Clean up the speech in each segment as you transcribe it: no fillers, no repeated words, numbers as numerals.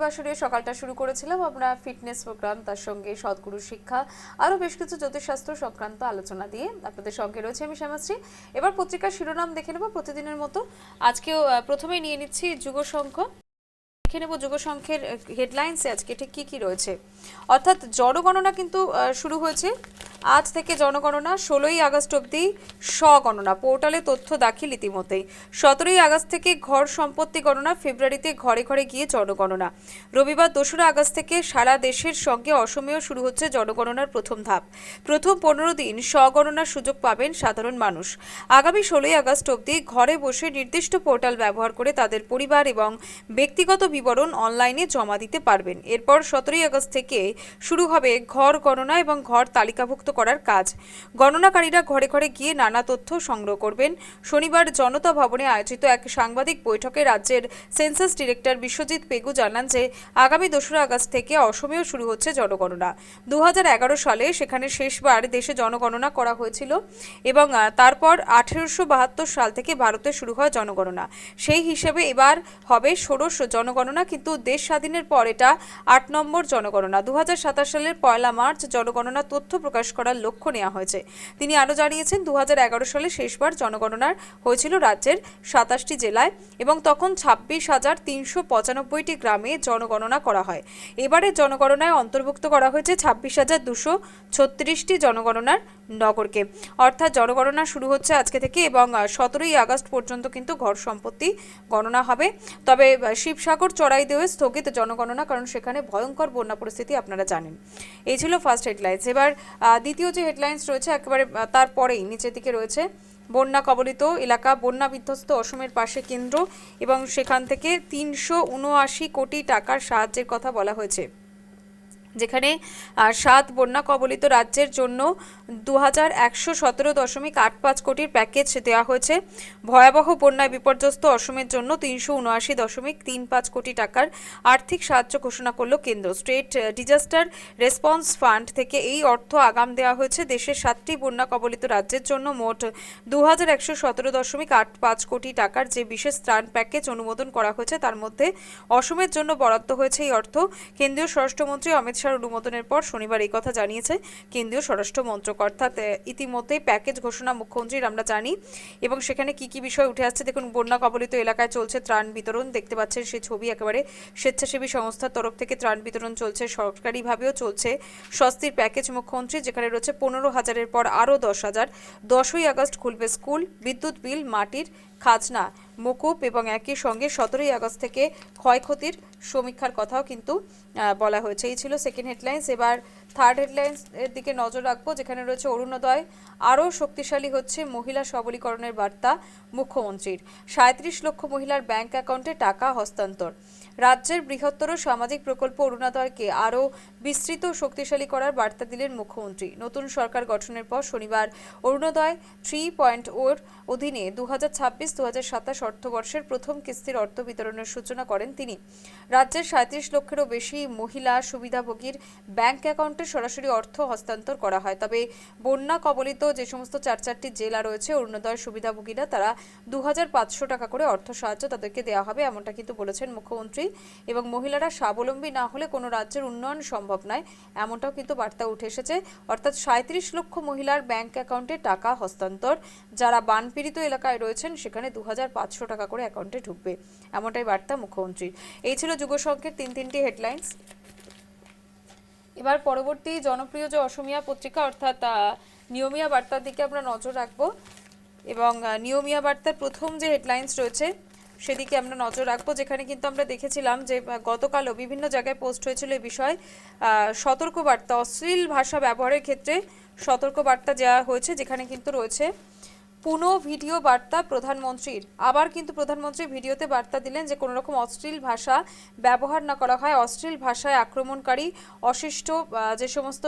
রবিবাসরে সকালটা শুরু করেছিলাম আমরা ফিটনেস প্রোগ্রাম, তার সঙ্গে সদ্গুরু শিক্ষা, আরও বেশ কিছু জ্যোতিষশাস্ত্র সংক্রান্ত আলোচনা দিয়ে আপনাদের সঙ্গে রয়েছে আমি শ্যামাশ্রী। এবার পত্রিকার শিরোনাম দেখে নেব প্রতিদিনের মতো। আজকেও প্রথমেই নিয়ে নিচ্ছি যুগ সংঘ। দেখে নেব যুগ সংঘের হেডলাইন্সে আজকে ঠিক কী কী রয়েছে। অর্থাৎ জনগণনা কিন্তু শুরু হয়েছে আজ থেকে। জনগণনা 16ই আগস্ট অবধি স্বগণনা, পোর্টালে তথ্য দাখিল ইতিমধ্যেই। 17ই আগস্ট থেকে ঘর সম্পত্তি গণনা, ফেব্রুয়ারিতে ঘরে ঘরে গিয়ে জনগণনা। রবিবার 2রা আগস্ট থেকে সারা দেশের সঙ্গে অসমেও শুরু হচ্ছে জনগণনার প্রথম ধাপ। প্রথম 15 দিন স্বগণনার সুযোগ পাবেন সাধারণ মানুষ। আগামী 16ই আগস্ট অবধি ঘরে বসে নির্দিষ্ট পোর্টাল ব্যবহার করে তাদের পরিবার এবং ব্যক্তিগত বিবরণ অনলাইনে জমা দিতে পারবেন। এরপর 17ই আগস্ট থেকে শুরু হবে ঘর গণনা এবং ঘর তালিকাভুক্ত করার কাজ। গণনাকারীরা ঘরে ঘরে গিয়ে নানা তথ্য সংগ্রহ করবেন। শনিবার জনতা ভবনে আয়োজিত এক সাংবাদিক বৈঠকে রাজ্যের সেন্সাস ডিরেক্টর বিশ্বজিৎ পেগু জানান যে আগামী 2রা আগস্ট থেকে অসমেও শুরু হচ্ছে জনগণনা। 2011 সালে সেখানে শেষবার দেশে জনগণনা করা হয়েছিল এবং তারপর 1872 সাল থেকে ভারতে শুরু হয় জনগণনা। সেই হিসেবে এবার হবে ষোড়শ জনগণনা, কিন্তু দেশ স্বাধীনের পর এটা 8 নম্বর জনগণনা। 2027 সালের 1 মার্চ জনগণনা তথ্য প্রকাশ করার লক্ষ্য নেওয়া হয়েছে। তিনি আরও জানিয়েছেন 2011 সালে শেষবার জনগণনার হয়েছিল রাজ্যের 27টি জেলায় এবং তখন 26,395টি গ্রামে জনগণনা করা হয়। এবারে জনগণনায় অন্তর্ভুক্ত করা হয়েছে 26,236টি জনগণনার নগরকে। অর্থাৎ জনগণনা শুরু হচ্ছে আজকে থেকে এবং 17ই আগস্ট পর্যন্ত কিন্তু ঘর সম্পত্তি গণনা হবে। তবে শিবসাগর চড়াইদেওয়ে স্থগিত জনগণনা, কারণ সেখানে ভয়ঙ্কর বন্যা পরিস্থিতি আপনারা জানেন। এই ছিল ফার্স্ট হেডলাইন্স। এবার দ্বিতীয় যে হেডলাইন্স রয়েছে একেবারে তারপরেই নিচের দিকে রয়েছে বন্যা কবলিত এলাকা, বন্যা বিধ্বস্ত অসমের পাশে কেন্দ্র এবং সেখান থেকে 379 কোটি টাকার সাহায্যের কথা বলা হয়েছে, যেখানে 7 বন্যা কবলিত রাজ্যের জন্য 2117.85 কোটির প্যাকেজ দেওয়া হয়েছে। ভয়াবহ বন্যায় বিপর্যস্ত অসমের জন্য 379.35 কোটি টাকার আর্থিক সাহায্য ঘোষণা করল কেন্দ্র। স্টেট ডিজাস্টার রেসপন্স ফান্ড থেকে এই অর্থ আগাম দেওয়া হয়েছে। দেশের 7টি বন্যা কবলিত রাজ্যের জন্য মোট 2117.85 কোটি টাকার যে বিশেষ ত্রাণ প্যাকেজ অনুমোদন করা হয়েছে, তার মধ্যে অসমের জন্য বরাদ্দ হয়েছে এই অর্থ। কেন্দ্রীয় স্বরাষ্ট্রমন্ত্রী অমিত শাহর অনুমোদনের পর শনিবার এই কথা জানিয়েছে কেন্দ্রীয় স্বরাষ্ট্র মন্ত্রক। অর্থাৎ ইতিমধ্যেই প্যাকেজ ঘোষণা মুখ্যমন্ত্রীর আমরা জানি এবং সেখানে কি কি বিষয় উঠে আসছে দেখুন। বন্যা কবলিত এলাকায় চলছে ত্রাণ বিতরণ, দেখতে পাচ্ছেন সেই ছবি একেবারে। স্বেচ্ছাসেবী সংস্থার তরফ থেকে ত্রাণ বিতরণ চলছে, সরকারিভাবেও চলছে স্বস্তির প্যাকেজ মুখ্যমন্ত্রী, যেখানে রয়েছে 15,000-এর পর আরও 10,000। 10ই আগস্ট খুলবে স্কুল, বিদ্যুৎ বিল, মাটির খাজনা মকুব এবং একই সঙ্গে 17ই আগস্ট থেকে ক্ষয়ক্ষতির সমীক্ষার কথাও কিন্তু বলা হয়েছে। এই ছিল সেকেন্ড হেডলাইন্স। এবার থার্ড হেডলাইন্স এর দিকে নজর রাখবো, যেখানে রয়েছে অরুণোদয় আরও শক্তিশালী হচ্ছে, মহিলা সবলীকরণের বার্তা মুখ্যমন্ত্রীর। 37 লক্ষ মহিলার ব্যাংক অ্যাকাউন্টে টাকা হস্তান্তর। রাজ্যের বৃহত্তর সামাজিক প্রকল্প অরুণোদয়কে আরও বিস্তৃত ও শক্তিশালী করার বার্তা দিলেন মুখ্যমন্ত্রী। নতুন সরকার গঠনের পর শনিবার অরুণোদয় 3.0-র অধীনে 2026-2027 অর্থবর্ষের প্রথম কিস্তির অর্থ বিতরণের সূচনা করেন তিনি। রাজ্যের 37 লক্ষেরও বেশি মহিলা সুবিধাভোগীর ব্যাংক অ্যাকাউন্টে সরাসরি অর্থ হস্তান্তর করা হয়। তবে বন্যা কবলিত যে সমস্ত 4টি জেলা রয়েছে অরুণোদয় সুবিধাভোগীরা, তারা 2,500 টাকা করে অর্থ সাহায্য তাদেরকে দেওয়া হবে, এমনটা কিন্তু বলেছেন মুখ্যমন্ত্রী। এবং মহিলারা স্বাবলম্বী না হলে কোনো রাজ্যের উন্নয়ন সম্ভব নয়, এমনটাও কিন্তু বার্তা উঠে এসেছে। অর্থাৎ 37 লক্ষ মহিলার ব্যাংক অ্যাকাউন্টে টাকা হস্তান্তর, যারা বানপীড়িত এলাকায় রয়েছেন সেখানে 2,500 টাকা করে অ্যাকাউন্টে ঢুকবে, এমনটাই বার্তা মুখ্যমন্ত্রীর। এই ছিল যুগ সংঘের তিনটি হেডলাইন্স। এবার পরবর্তী জনপ্রিয় যে অসমীয়া পত্রিকা অর্থাৎ নিয়মিয়া বার্তার দিকে আমরা নজর রাখবো এবং নিয়মিয়া বার্তার প্রথম যে হেডলাইন্স রয়েছে সেদিকে আমরা নজর রাখবো, যেখানে কিন্তু আমরা দেখেছিলাম যে গতকালও বিভিন্ন জায়গায় পোস্ট হয়েছিল এই বিষয়ে সতর্কবার্তা, অশ্লীল ভাষা ব্যবহারের ক্ষেত্রে সতর্কবার্তা দেওয়া হয়েছে, যেখানে কিন্তু রয়েছে পুনঃ ভিডিও বার্তা প্রধানমন্ত্রীর। আবার কিন্তু প্রধানমন্ত্রী ভিডিওতে বার্তা দিলেন যে কোনো রকম অশ্লীল ভাষা ব্যবহার না করা হয়। অশ্লীল ভাষায় আক্রমণকারী, অশিষ্ট যে সমস্ত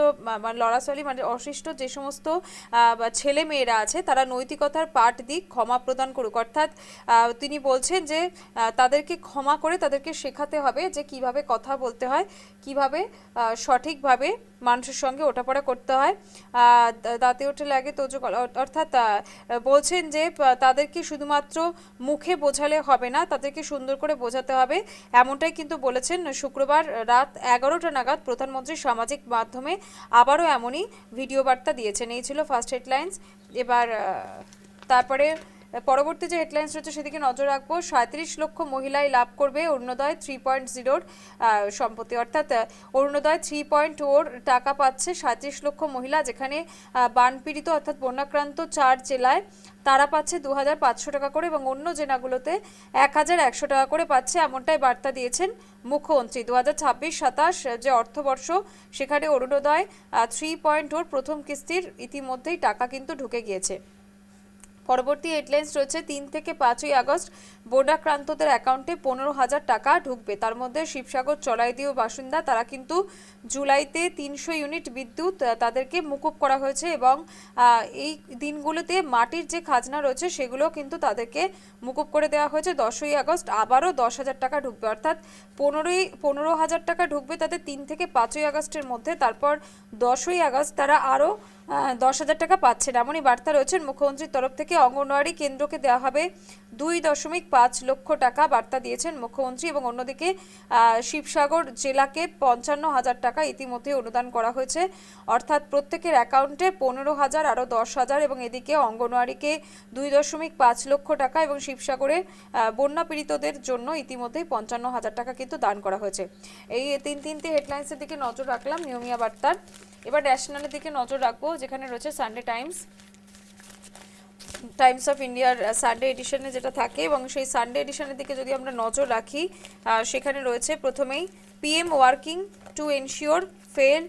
লড়াচড়ি মানে অশিষ্ট যে সমস্ত ছেলে মেয়েরা আছে তারা নৈতিকতার পাঠ দিক, ক্ষমা প্রদান করুক। অর্থাৎ তিনি বলছেন যে তাদেরকে ক্ষমা করে তাদেরকে শেখাতে হবে যে কিভাবে কথা বলতে হয়, কিভাবে সঠিকভাবে মানুষের সঙ্গে ওঠাপড়া করতে হয়। দাঁতে ওঠে লাগে তো, অর্থাৎ বলছেন যে তাদেরকে শুধুমাত্র মুখে বোঝালে হবে না, তাদেরকে সুন্দর করে বোঝাতে হবে, এমনটাই কিন্তু বলেছেন শুক্রবার রাত 11টা নাগাদ প্রধানমন্ত্রী সামাজিক মাধ্যমে আবারও এমনই ভিডিও বার্তা দিয়েছেন। এই ছিল ফার্স্ট হেডলাইন্স। এবার তারপরে পরবর্তী যে হেডলাইন্স রয়েছে সেদিকে নজর রাখবো। 37 লক্ষ মহিলাই লাভ করবে অরুণোদয় 3.0 সম্পত্তি, অর্থাৎ অরুণোদয় 3.0 টাকা পাচ্ছে 37 লক্ষ মহিলা, যেখানে বানপীড়িত অর্থাৎ বন্যাক্রান্ত 4 জেলায় তারা পাচ্ছে 2500 টাকা করে এবং অন্য জেলাগুলোতে 1100 টাকা করে পাচ্ছে, এমনটাই বার্তা দিয়েছেন মুখ্যমন্ত্রী। 2026-27 যে অর্থবর্ষ সেখানে অরুণোদয় 3.0 প্রথম কিস্তির ইতিমধ্যেই টাকা কিন্তু ঢুকে গিয়েছে। পরবর্তী হেডলাইন্স রয়েছে 3 থেকে 5ই আগস্ট বন্যাক্রান্তদের অ্যাকাউন্টে 15,000 টাকা ঢুকবে। তার মধ্যে শিবসাগর চলাইদিও বাসিন্দা তারা কিন্তু জুলাইতে 300 ইউনিট বিদ্যুৎ তাদেরকে মুকুব করা হয়েছে এবং এই দিনগুলোতে মাটির যে খাজনা রয়েছে সেগুলো কিন্তু তাদেরকে মুকুব করে দেওয়া হয়েছে। 10ই আগস্ট আবারও 10,000 টাকা ঢুকবে, অর্থাৎ 15,000 টাকা ঢুকবে তাদের 3 থেকে 5ই আগস্টের মধ্যে। তারপর 10ই আগস্ট তারা আরও 10,000 টাকা পাচ্ছেন, এমনই বার্তা রয়েছেন মুখ্যমন্ত্রীর তরফ থেকে। অঙ্গনওয়াড়ি কেন্দ্রকে দেওয়া হবে 2.5 লক্ষ টাকা, বার্তা দিয়েছেন মুখ্যমন্ত্রী। এবং অন্যদিকে শিবসাগর জেলাকে 55,000 টাকা ইতিমধ্যে অনুদান করা হয়েছে, অর্থাৎ প্রত্যেকের অ্যাকাউন্টে 15,000 আরও 10,000 এবং এদিকে অঙ্গনওয়াড়িকে 2.5 লক্ষ টাকা এবং শিবসাগরে বন্যা পীড়িতদের জন্য ইতিমধ্যেই 55,000 টাকা কিন্তু দান করা হয়েছে। এই তিনটি হেডলাইন্সের দিকে নজর রাখলাম নিয়মিয়া বার্তার। এবার ন্যাশনালের দিকে নজর রাখবো, যেখানে রয়েছে সানডে টাইমস অফ ইন্ডিয়ার সানডে এডিশনে যেটা থাকে, এবং সেই সানডে এডিশনের দিকে যদি আমরা নজর রাখি সেখানে রয়েছে প্রথমেই PM working to ensure fair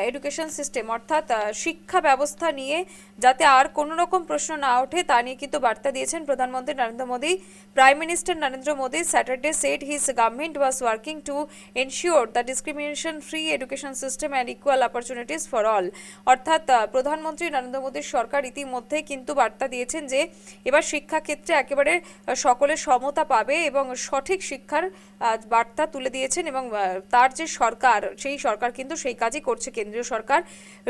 education system, অর্থাৎ শিক্ষা ব্যবস্থা নিয়ে যাতে আর কোনো রকম প্রশ্ন না ওঠে তা নিয়ে কিন্তু বার্তা দিয়েছেন প্রধানমন্ত্রী Narendra Modi. Prime minister Narendra Modi Saturday said his government was working to ensure the discrimination free education system and equal opportunities for all, অর্থাৎ প্রধানমন্ত্রী নরেন্দ্র মোদীর সরকার ইতিমধ্যে কিন্তু বার্তা দিয়েছেন যে এবার শিক্ষাক্ষেত্রে একেবারে সকলের সমতা পাবে এবং সঠিক শিক্ষার বার্তা তুলে দিয়েছেন। এবং তার যে সরকার সেই সরকার কিন্তু সেই কাজই করছে কেন্দ্রীয় সরকার।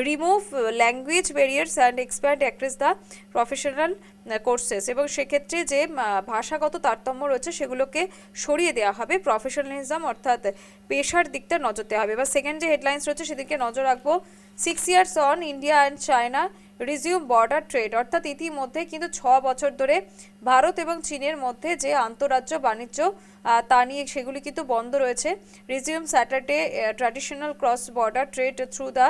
Remove language barriers and expand across the professional courses, এবং সেক্ষেত্রে যে ভাষাগত তারতম্য রয়েছে সেগুলোকে সরিয়ে দেওয়া হবে। প্রফেশনালিজম অর্থাৎ পেশার দিকটা নজর দেওয়া হবে। এবার সেকেন্ড যে হেডলাইন্স রয়েছে সেদিকে নজর রাখবো। 6 years on India and China resume border trade, অর্থাৎ ইতিমধ্যে কিন্তু 6 বছর ধরে ভারত এবং চীনের মধ্যে যে আন্তঃরাজ্য বাণিজ্য তা নিয়ে সেগুলি কিন্তু বন্ধ রয়েছে। Resume Saturday traditional cross border trade through the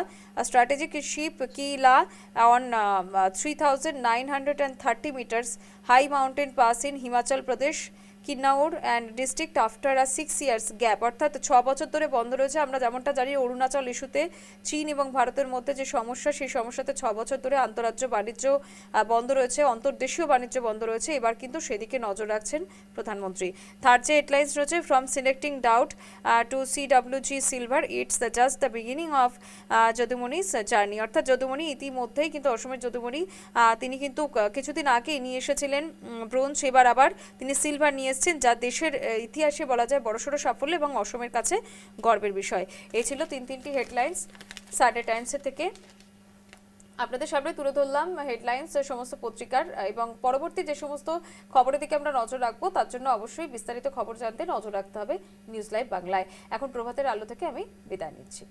strategic Shipki La on 3,930 meters high mountain pass in Himachal Pradesh Kinnaur and district after 6 years gap, অর্থাৎ 6 বছর ধরে বন্ধ রয়েছে। আমরা যেমনটা জানি অরুণাচল ইস্যুতে চীন এবং ভারতের মধ্যে যে সমস্যা, সেই সমস্যাতে 6 বছর ধরে আন্তঃরাজ্য বাণিজ্য বন্ধ রয়েছে, অন্তর্দেশীয় বাণিজ্য বন্ধ রয়েছে। এবার কিন্তু সেদিকে নজর রাখছেন প্রধানমন্ত্রী। থার্ড যে হেডলাইন্স রয়েছে, from selecting doubt to CWG silver it's just the beginning of Jadumani's journey, অর্থাৎ যদুমণি ইতিমধ্যেই কিন্তু অসমের যদুমণি তিনি কিন্তু কিছুদিন আগেই নিয়ে এসেছিলেন ব্রোঞ্জ, এবার আবার তিনি সিলভার নিয়ে এসেছেন, যা দেশের ইতিহাসে বলা যায় বড়সড় সাফল্য এবং অসমের কাছে গর্বের বিষয়। এই ছিল তিনটি হেডলাইন্স সানডে টাইমসের থেকে আপনাদের সামনে তুলে ধরলাম হেডলাইন্স সমস্ত পত্রিকার, এবং পরবর্তী যে সমস্ত খবরের দিকে আমরা নজর রাখবো তার জন্য অবশ্যই বিস্তারিত খবর জানতে নজর রাখতে হবে নিউজ লাইভ বাংলায়। এখন প্রভাতের আলো থেকে আমি বিদায় নিচ্ছি।